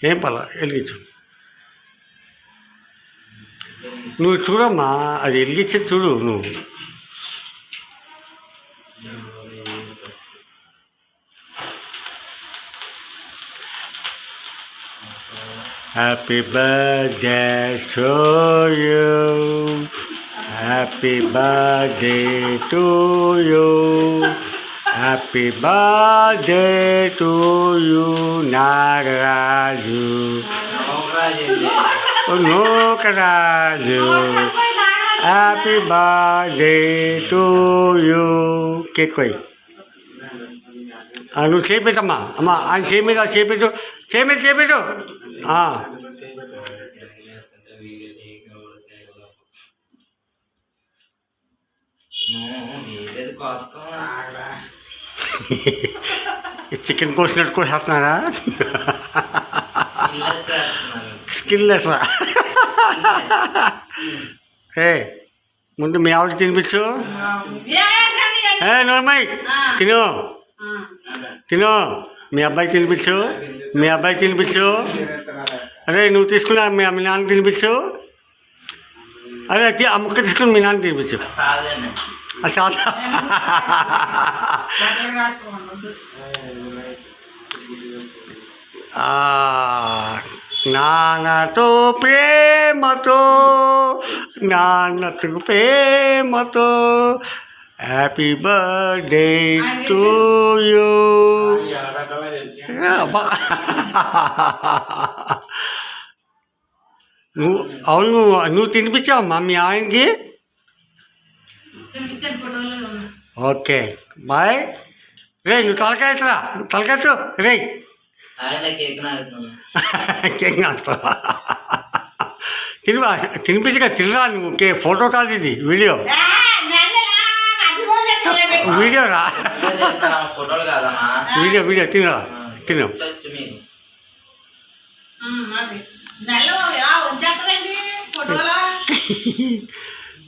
ఏం పర్లా వెలిగించు. నువ్వు చూడమ్మా, అది వెలిగించే చూడు నువ్వు. Happy birthday to you, happy birthday to you, happy birthday to you Nagaraju, Nookaraju. Happy birthday to you. Cake కోయి. నువ్వు చేపెట్టమ్మా. అమ్మ ఆయన చేపెట్టు, చేపెట్టు, చేపెట్టు, చేపెట్టు. చికెన్ కోసినట్టు కోసేస్తున్నారా? స్కిన్లెస్. ఏ ముందు మీ ఆవిడ తినిపించు. నోర్మయ్ తిను, తిను. మీ అబ్బాయి తినిపించు, మీ అబ్బాయి తినిపించు. అరే నువ్వు తీసుకున్నా మీ నాన్న తినిపించు. అదే ఆ ముక్క తీసుకుని మీ నాన్న తినిపించు. చాలా నాన్నతో ప్రేమతో, నాన్నతో ప్రేమతో. Happy birthday to you. నువ్వు అవును, నువ్వు తినిపించావమ్మా మీ ఆయనకి. Okay bye. రే నువ్వు తలకాయరా, తలకాయతో రే. కేక్ నాకుతావా? తినిపించగా తినరా నువ్వు. ఫోటో కాదు ఇది, వీడియో. వీడియో రా, వీడియో వీడియో. తినరా, తిను.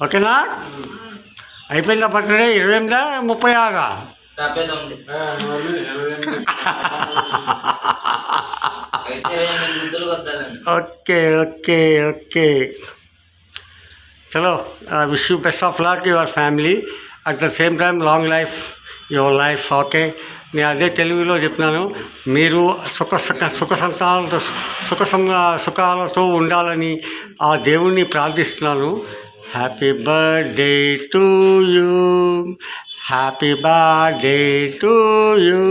ఓకేనా? అయిపోయిందా బర్త్డే? 28 36? Okay okay okay. చలో, wish you best of luck your family. At the same time long life your life. Okay, నేను అదే తెలుగులో చెప్తున్నాను. మీరు సుఖాలతో ఉండాలని ఆ దేవుణ్ణి ప్రార్థిస్తున్నాను. Happy birthday to you, happy birthday to you.